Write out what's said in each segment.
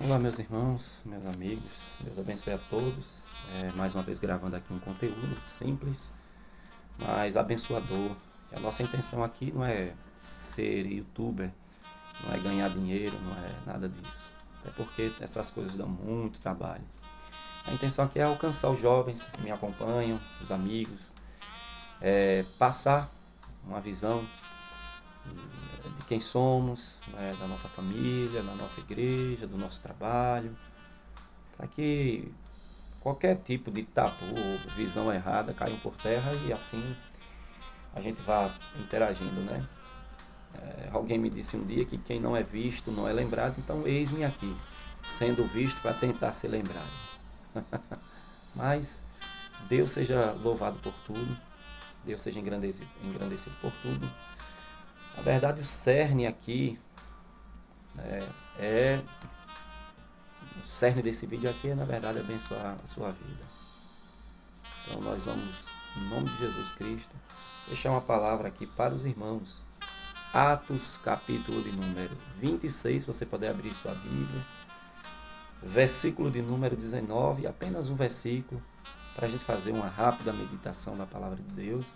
Olá, meus irmãos, meus amigos, Deus abençoe a todos. Mais uma vez gravando aqui um conteúdo simples, mas abençoador. A nossa intenção aqui não é ser youtuber, não é ganhar dinheiro, não é nada disso. Até porque essas coisas dão muito trabalho. A intenção aqui é alcançar os jovens que me acompanham, os amigos, passar uma visão de quem somos, né, da nossa família, da nossa igreja, do nosso trabalho, para que qualquer tipo de tabu ou visão errada caiam por terra e assim a gente vá interagindo, né? Alguém me disse um dia que quem não é visto não é lembrado, então eis-me aqui, sendo visto para tentar ser lembrado. Mas Deus seja louvado por tudo, Deus seja engrandecido por tudo. Na verdade, o cerne aqui é o cerne desse vídeo aqui é, na verdade, abençoar a sua vida. Então, nós vamos, em nome de Jesus Cristo, deixar uma palavra aqui para os irmãos. Atos, capítulo de número 26, se você puder abrir sua Bíblia. Versículo de número 19, apenas um versículo, para a gente fazer uma rápida meditação da palavra de Deus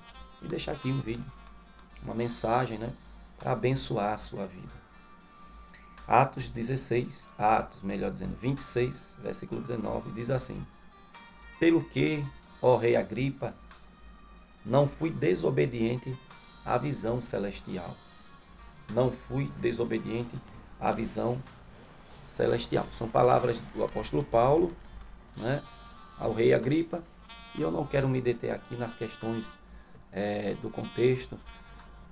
e deixar aqui um vídeo, uma mensagem, né, para abençoar a sua vida. Atos 16, melhor dizendo, 26, versículo 19, diz assim: Pelo que, ó rei Agripa, não fui desobediente à visão celestial. Não fui desobediente à visão celestial. São palavras do apóstolo Paulo, né, ao rei Agripa, e eu não quero me deter aqui nas questões do contexto,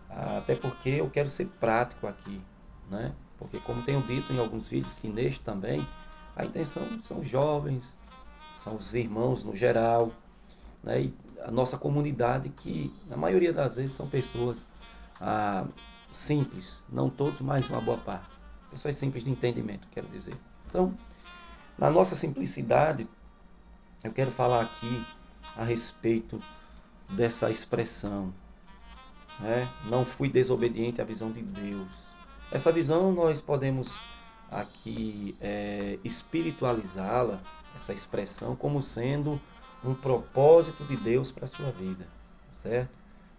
até porque eu quero ser prático aqui, né? Porque, como tenho dito em alguns vídeos, e neste também, a intenção são os jovens, são os irmãos no geral, né? E a nossa comunidade, que na maioria das vezes são pessoas simples, não todos, mas uma boa parte. Pessoas simples de entendimento, quero dizer. Então, na nossa simplicidade, eu quero falar aqui a respeito dessa expressão, né? Não fui desobediente à visão de Deus. Essa visão nós podemos aqui espiritualizá-la, essa expressão, como sendo um propósito de Deus para a sua vida, certo?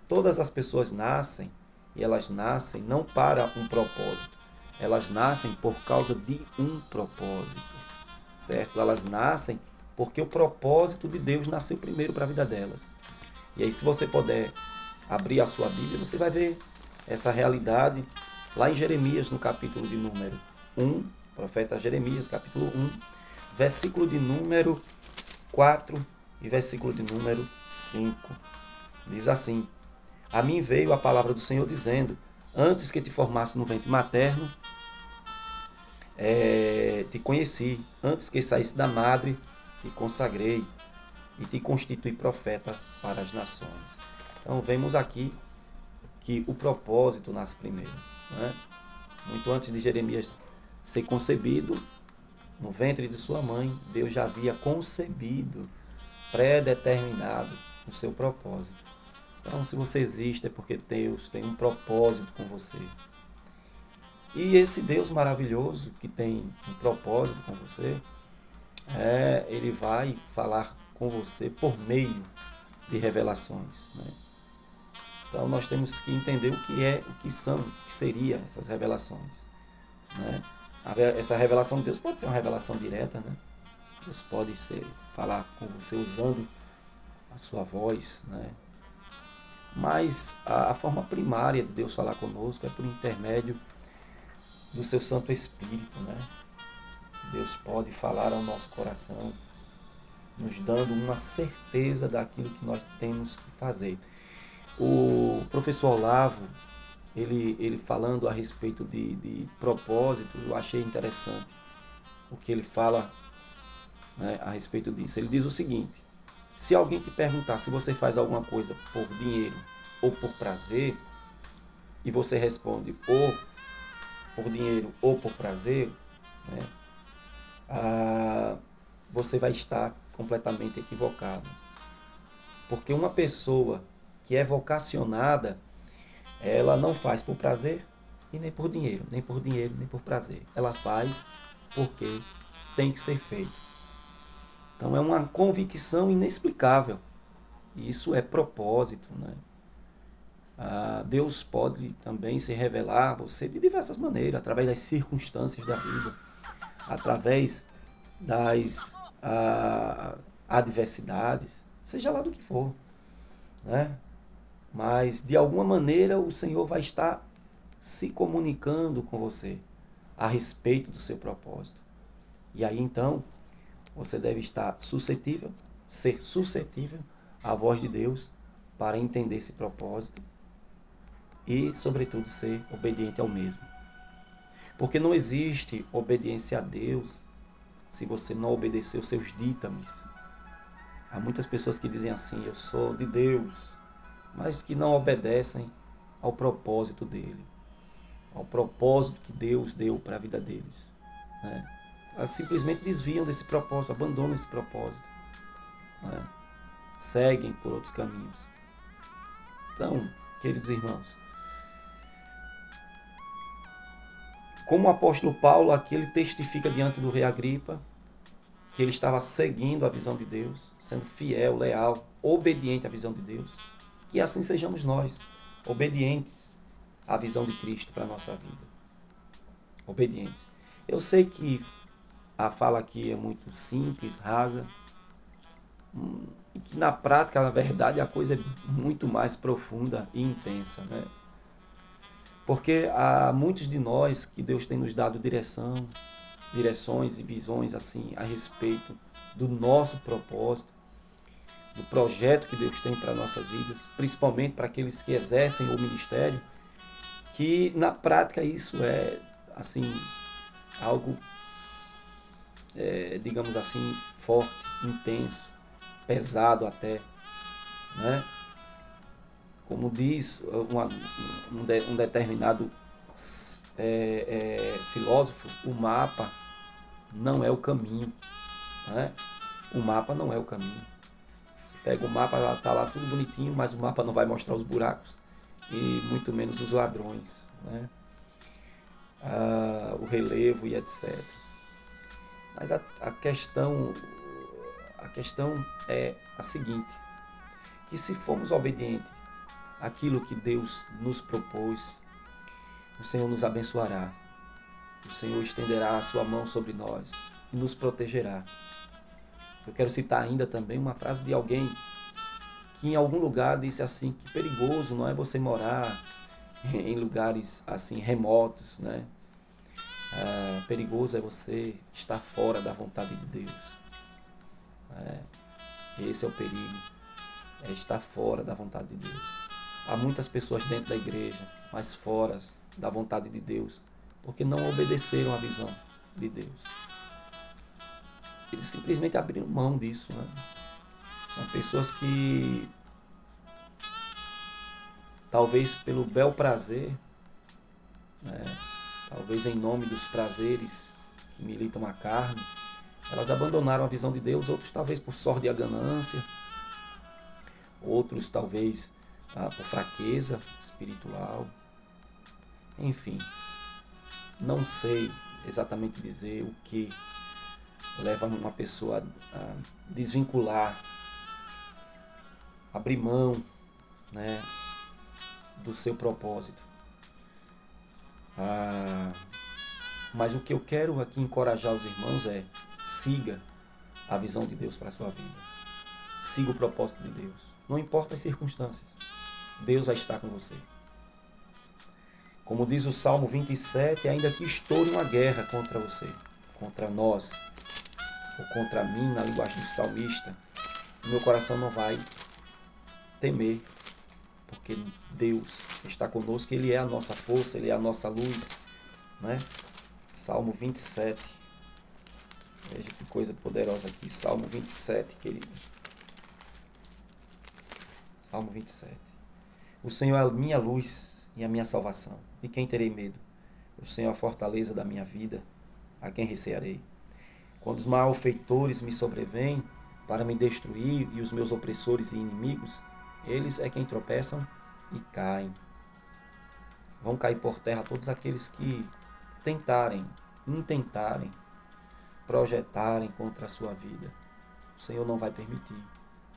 Todas as pessoas nascem e elas nascem não para um propósito, elas nascem por causa de um propósito, certo? Elas nascem porque o propósito de Deus nasceu primeiro para a vida delas. E aí, se você puder abrir a sua Bíblia, você vai ver essa realidade lá em Jeremias, no capítulo de número 1, profeta Jeremias, capítulo 1, versículo de número 4 e versículo de número 5. Diz assim: A mim veio a palavra do Senhor dizendo: Antes que te formasse no ventre materno, te conheci. Antes que saísse da madre, te consagrei e te constituí profeta para as nações. Então, vemos aqui que o propósito nasce primeiro, né? Muito antes de Jeremias ser concebido, no ventre de sua mãe, Deus já havia concebido, pré-determinado o seu propósito. Então, se você existe, é porque Deus tem um propósito com você. E esse Deus maravilhoso, que tem um propósito com você, ele vai falar com você por meio de revelações, né? Então nós temos que entender o que são, o que seriam essas revelações, né? Essa revelação de Deus pode ser uma revelação direta, né? Deus pode falar com você usando a sua voz, né? Mas a forma primária de Deus falar conosco é por intermédio do seu Santo Espírito, né? Deus pode falar ao nosso coração, nos dando uma certeza daquilo que nós temos que fazer. O professor Olavo, ele falando a respeito de propósito, eu achei interessante o que ele fala, né, a respeito disso. Ele diz o seguinte: se alguém te perguntar se você faz alguma coisa por dinheiro ou por prazer, e você responde ou por dinheiro ou por prazer, né, você vai estar completamente equivocado. Porque uma pessoa que é vocacionada, ela não faz por prazer e nem por dinheiro, nem por dinheiro, nem por prazer. Ela faz porque tem que ser feito. Então é uma convicção inexplicável. Isso é propósito, né? Deus pode também se revelar a você de diversas maneiras, através das circunstâncias da vida, através das adversidades, seja lá do que for, né? Mas de alguma maneira o Senhor vai estar se comunicando com você a respeito do seu propósito. E aí então você deve estar suscetível, ser suscetível à voz de Deus para entender esse propósito e, sobretudo, ser obediente ao mesmo. Porque não existe obediência a Deus se você não obedecer os seus dítames. Há muitas pessoas que dizem assim, eu sou de Deus, mas que não obedecem ao propósito dele, ao propósito que Deus deu para a vida deles, né? Elas simplesmente desviam desse propósito, abandonam esse propósito, né? Seguem por outros caminhos. Então, queridos irmãos, como o apóstolo Paulo, aqui ele testifica diante do rei Agripa que ele estava seguindo a visão de Deus, sendo fiel, leal, obediente à visão de Deus. Que assim sejamos nós, obedientes à visão de Cristo para a nossa vida. Obedientes. Eu sei que a fala aqui é muito simples, rasa, e que na prática, na verdade, a coisa é muito mais profunda e intensa, né? Porque há muitos de nós que Deus tem nos dado direções e visões assim a respeito do nosso propósito, do projeto que Deus tem para nossas vidas, principalmente para aqueles que exercem o ministério, que na prática isso é assim algo, digamos assim, forte, intenso, pesado até, né? Como diz um determinado filósofo, o mapa não é o caminho, né? O mapa não é o caminho. Você pega o mapa, está lá tudo bonitinho, mas o mapa não vai mostrar os buracos e muito menos os ladrões, né? O relevo e etc. Mas a questão é a seguinte, que se formos obedientes àquilo que Deus nos propôs, o Senhor nos abençoará, o Senhor estenderá a sua mão sobre nós e nos protegerá. Eu quero citar ainda também uma frase de alguém que em algum lugar disse assim, que perigoso não é você morar em lugares assim remotos, né? Perigoso é você estar fora da vontade de Deus. Esse é o perigo, é estar fora da vontade de Deus. Há muitas pessoas dentro da igreja, mas fora da vontade de Deus, porque não obedeceram à visão de Deus. Eles simplesmente abriram mão disso, né? São pessoas que, talvez pelo bel prazer, né? Talvez em nome dos prazeres que militam a carne, elas abandonaram a visão de Deus, outros talvez por sorte e a ganância, outros talvez por fraqueza espiritual. Enfim, não sei exatamente dizer o que leva uma pessoa a desvincular, abrir mão, né, do seu propósito. Mas o que eu quero aqui encorajar os irmãos é: siga a visão de Deus para a sua vida. Siga o propósito de Deus. Não importa as circunstâncias, Deus vai estar com você. Como diz o Salmo 27, ainda que estoure uma guerra contra você, contra nós, ou contra mim, na linguagem do salmista, meu coração não vai temer, porque Deus está conosco, Ele é a nossa força, Ele é a nossa luz, né? Salmo 27. Veja que coisa poderosa aqui. Salmo 27, querido. Salmo 27. O Senhor é a minha luz e a minha salvação. E quem terei medo? O Senhor é a fortaleza da minha vida. A quem recearei? Quando os malfeitores me sobrevêm para me destruir e os meus opressores e inimigos, eles é quem tropeçam e caem. Vão cair por terra todos aqueles que intentarem projetarem contra a sua vida. O Senhor não vai permitir.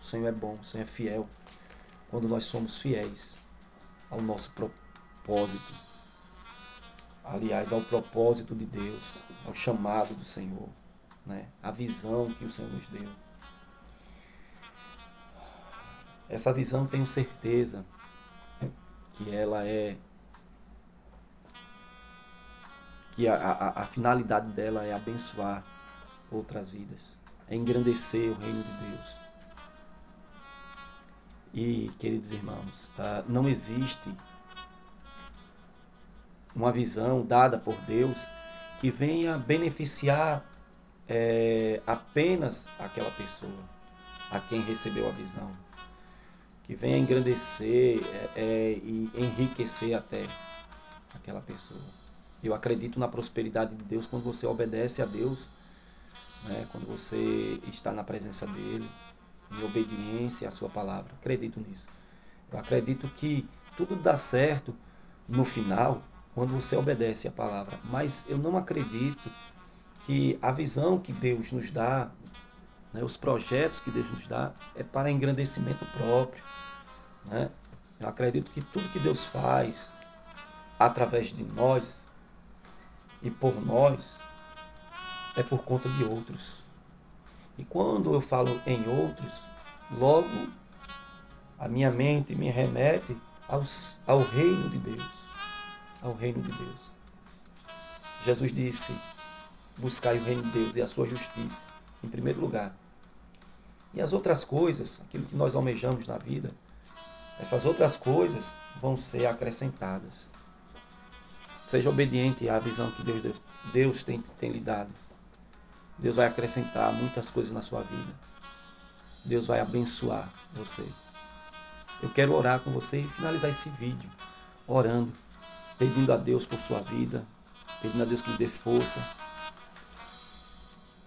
O Senhor é bom, o Senhor é fiel. Quando nós somos fiéis ao nosso propósito, aliás, ao propósito de Deus, ao chamado do Senhor, né? A visão que o Senhor nos deu. Essa visão, tenho certeza que ela é, que a finalidade dela é abençoar outras vidas, é engrandecer o reino de Deus. E, queridos irmãos, não existe uma visão dada por Deus que venha beneficiar apenas aquela pessoa, a quem recebeu a visão, que venha engrandecer e enriquecer até aquela pessoa. Eu acredito na prosperidade de Deus quando você obedece a Deus, né? Quando você está na presença dEle, em obediência à sua palavra. Acredito nisso. Eu acredito que tudo dá certo no final quando você obedece a palavra. Mas eu não acredito que a visão que Deus nos dá, né, os projetos que Deus nos dá, é para engrandecimento próprio, né? Eu acredito que tudo que Deus faz através de nós e por nós é por conta de outros. E quando eu falo em outros, logo a minha mente me remete ao reino de Deus. Ao reino de Deus. Jesus disse: buscai o reino de Deus e a sua justiça em primeiro lugar. E as outras coisas, aquilo que nós almejamos na vida, essas outras coisas vão ser acrescentadas. Seja obediente à visão que Deus tem lhe dado. Deus vai acrescentar muitas coisas na sua vida. Deus vai abençoar você. Eu quero orar com você e finalizar esse vídeo orando, pedindo a Deus por sua vida, pedindo a Deus que lhe dê força,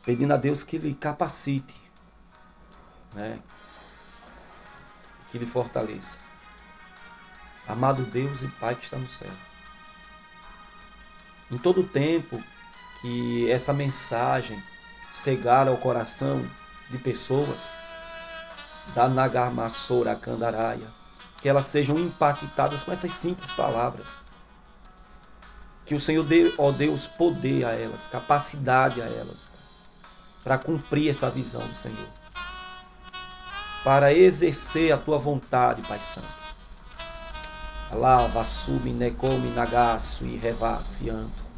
pedindo a Deus que lhe capacite, né? Que lhe fortaleça. Amado Deus e Pai que está no céu, em todo o tempo que essa mensagem chegar ao coração de pessoas da Nagarmassora Candaraia, que elas sejam impactadas com essas simples palavras, que o Senhor dê, ó Deus, poder a elas, capacidade a elas, para cumprir essa visão do Senhor, para exercer a tua vontade, Pai Santo. Alava, sumi, necomi, nagaço e revasse, anto.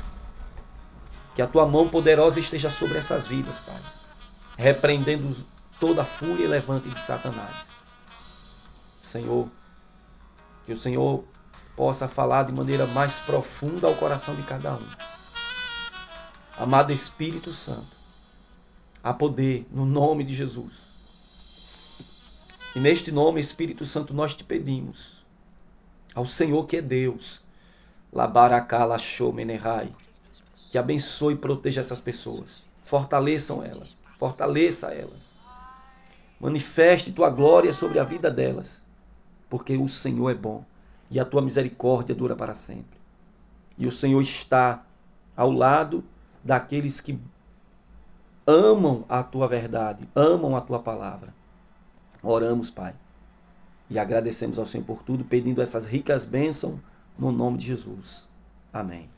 Que a tua mão poderosa esteja sobre essas vidas, Pai, repreendendo toda a fúria e levante de Satanás. Senhor, que o Senhor possa falar de maneira mais profunda ao coração de cada um. Amado Espírito Santo, há poder no nome de Jesus. E neste nome, Espírito Santo, nós te pedimos ao Senhor que é Deus, Labaracala Shomenerai, que abençoe e proteja essas pessoas. Fortaleça elas. Manifeste tua glória sobre a vida delas, porque o Senhor é bom e a tua misericórdia dura para sempre. E o Senhor está ao lado daqueles que amam a tua verdade, amam a tua palavra. Oramos, Pai, e agradecemos ao Senhor por tudo, pedindo essas ricas bênçãos no nome de Jesus. Amém.